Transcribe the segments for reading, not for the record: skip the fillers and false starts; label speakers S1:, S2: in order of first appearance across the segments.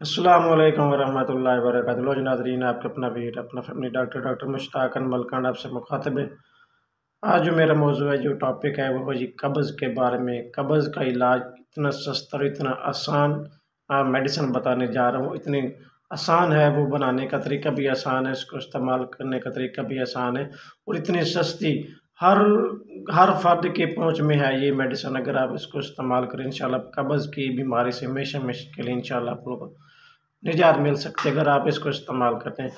S1: अस्सलामु अलैकुम वरहमतुल्लाहि वबरकातुहू। लो जी नाज़रीन, आपके अपना वीर अपना फैमिली डॉक्टर मुश्ताक अनमल खान आपसे मुखातिब है। आज जो मेरा मौजू है, जो टॉपिक है, वो है जी कब्ज़ के बारे में। कब्ज़ का इलाज इतना सस्ता और इतना आसान मेडिसिन बताने जा रहा हूँ। इतनी आसान है, वो बनाने का तरीका भी आसान है, इसको इस्तेमाल करने का तरीका भी आसान है और इतनी सस्ती, हर हर फ़र्द की पहुँच में है ये मेडिसिन। अगर आप इसको इस्तेमाल करें, इंशाल्लाह कब्ज़ की बीमारी से हमेशा हमेशा के लिए इंशाल्लाह आप लोगों को निजात मिल सकती है, अगर आप इसको इस्तेमाल करते हैं।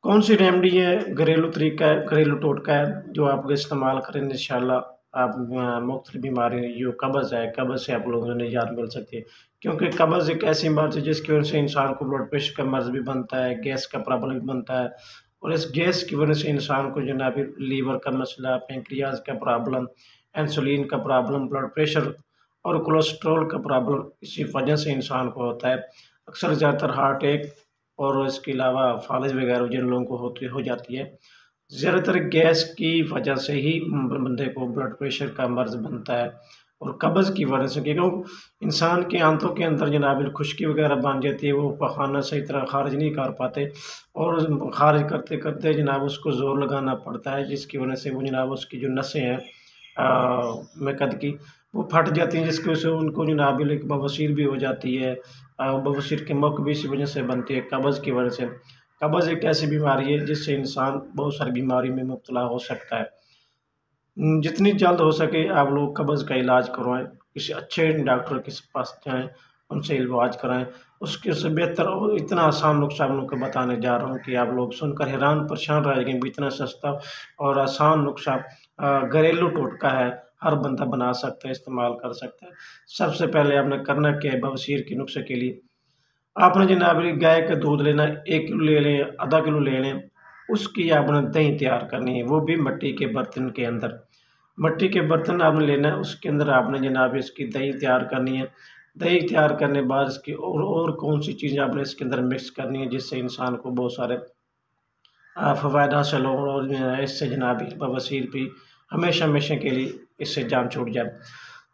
S1: कौन सी रेमेडी है, घरेलू तरीका है, घरेलू टोटका है, जो आप इस्तेमाल करें इंशाल्लाह आप मुख्तलिफ बीमारी जो कब्ज़ है, कब्ज़ से आप लोगों को निजात मिल सकती है। क्योंकि कब्ज़ एक ऐसी मर्ज़ है जिसकी वजह से इंसान को ब्लड प्रेशर का मर्ज़ भी बनता है, गैस का प्रॉब्लम भी बनता है और इस गैस की वजह से इंसान को जनाब लीवर का मसला, पैंक्रियाज़ का प्रॉब्लम, इंसुलिन का प्रॉब्लम, ब्लड प्रेशर और कोलेस्ट्रॉल का प्रॉब्लम इसी वजह से इंसान को होता है। अक्सर ज़्यादातर हार्ट अटैक और इसके अलावा फालिज वगैरह जिन लोगों को हो जाती है, ज़्यादातर गैस की वजह से ही बंदे को ब्लड प्रेशर का मर्ज़ बनता है और कब्ज़ की वजह से। क्यों इंसान के आंतों के अंदर जनाब खुश्की वगैरह बन जाती है, वो पखाना सही तरह खारिज नहीं कर पाते और खारिज करते करते जनाब उसको ज़ोर लगाना पड़ता है, जिसकी वजह से वो जनाब उसकी जो नसें हैं मकद की, वो फट जाती हैं, जिसकी वजह से उनको जनाब एक बवासीर भी हो जाती है। बवासीर की मौत भी इसी वजह से बनती है, कब्ज़ की वजह से। कब्ज़ एक ऐसी बीमारी है जिससे इंसान बहुत सारी बीमारी में मुब्तला हो सकता है। जितनी जल्द हो सके आप लोग कब्ज़ का इलाज करवाएँ, किसी अच्छे डॉक्टर के पास जाएँ, उनसे इलाज कराएँ। उसके से बेहतर और इतना आसान नुस्खा आप लोगों को बताने जा रहा हूँ कि आप लोग सुनकर हैरान परेशान रह जाएँगे। इतना सस्ता और आसान नुस्खा घरेलू टोटका है, हर बंदा बना सकता है, इस्तेमाल कर सकता है। सबसे पहले आपने करना क्या है, बवासीर के नुस्खे के लिए आपने जनाब गाय का दूध लेना है, 1 किलो ले लें, आधा किलो ले लें। उसकी आपने दही तैयार करनी है, वो भी मिट्टी के बर्तन के अंदर। मिट्टी के बर्तन आपने लेना है, उसके अंदर आपने जनाब इसकी दही तैयार करनी है। दही तैयार करने के बाद इसकी और कौन-सी चीज़ें आपने इसके अंदर मिक्स करनी है, जिससे इंसान को बहुत सारे फ़वायद हासिल हों और इससे जनाब बवासीर भी हमेशा हमेशा के लिए इससे जान छूट जाए।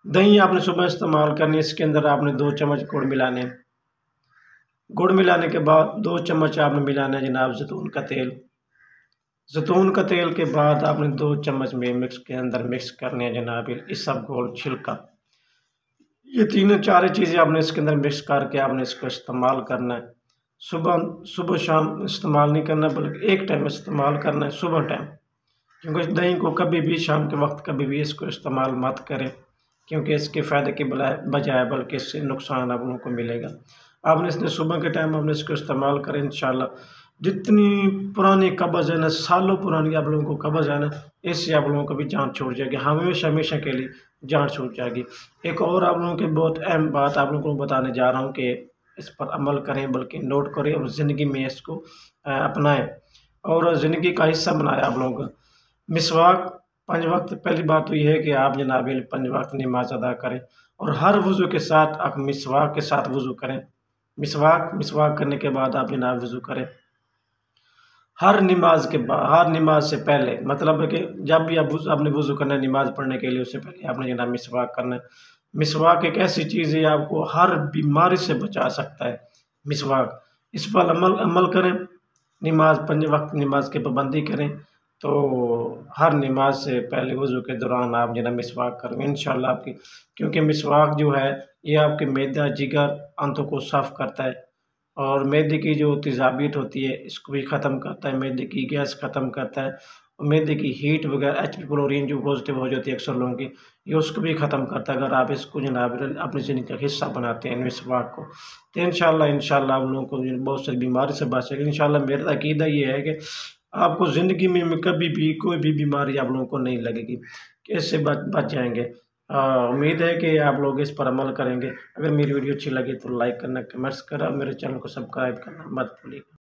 S1: दही आपने सुबह इस्तेमाल करनी है, इसके अंदर आपने 2 चम्मच गुड़ मिलाने हैं। गुड़ मिलाने के बाद 2 चम्मच आपने मिलाना है जनाब ज़ैतून का तेल। ज़ैतून का तेल के बाद आपने 2 चम्मच में मिक्स करने हैं जनाब इसबगोल छिलका। ये तीनों चारों चीज़ें आपने इसके अंदर मिक्स करके आपने इसको इस्तेमाल करना है। सुबह शाम इस्तेमाल नहीं करना, बल्कि एक टाइम इस्तेमाल करना है, सुबह टाइम। क्योंकि इस दही को कभी भी शाम के वक्त कभी भी इसको इस्तेमाल मत करें, क्योंकि इसके फ़ायदे के बजाय बल्कि इससे नुकसान आप लोगों को मिलेगा। आपने इसने सुबह के टाइम आपने इसको इस्तेमाल करें, इंशाल्लाह जितनी पुरानी कब्ज़ है ना, सालों पुरानी आप लोगों को कब्ज़ है ना, इससे आप लोगों को भी जान छूट जाएगी, हमेशा हमेशा के लिए जान छूट जाएगी। एक और आप लोगों की बहुत अहम बात आप लोगों को बताने जा रहा हूँ कि इस पर अमल करें, बल्कि नोट करें और ज़िंदगी में इसको अपनाएं और ज़िंदगी का हिस्सा बनाएं आप लोगों को। मिसवाक 5 वक़्त, पहली बात तो ये है कि आप जनाब 5 वक़्त नमाज़ अदा करें और हर वज़ू के साथ आप मिसवाक के साथ वज़ू करें। मिसवाक करने के बाद आप जनाब वज़ू करें। हर नमाज से पहले, मतलब है कि जब भी आपने वज़ू करना है नमाज़ पढ़ने के लिए, उससे पहले आपने जनाब मिसवाक करना है। मिसवाक एक ऐसी चीज़ है आपको हर बीमारी से बचा सकता है मिसवाक। इस पर अमल करें, 5 वक़्त नमाज की पाबंदी करें, तो हर नमाज से पहले वज़ू के दौरान आप जनाब मिसवाक करें इंशाल्लाह आपकी, क्योंकि मिसवाक जो है ये आपके मैदा, जिगर, आंतों को साफ़ करता है और मैदे की जो तेज़ाबियत होती है इसको भी ख़त्म करता है, मैदे की गैस ख़त्म करता है और मैदे की हीट वगैरह एच प्लोरीन जो पॉजिटिव हो जाती है अक्सर लोगों की, ये उसको भी ख़त्म करता है, अगर आप इसको जनाब अपनी ज़िंदगी का हिस्सा बनाते हैं मिसवाक को। तो इंशाल्लाह आप लोगों को बहुत सारी बीमारी से बच सकें। इंशाल्लाह मेरा अकीदा ये है कि आपको ज़िंदगी में कभी भी कोई भी बीमारी आप लोगों को नहीं लगेगी, कि इससे बच जाएँगे। उम्मीद है कि आप लोग इस पर अमल करेंगे। अगर मेरी वीडियो अच्छी लगी तो लाइक करना, कमेंट्स करना, मेरे चैनल को सब्सक्राइब करना मत भूलिएगा।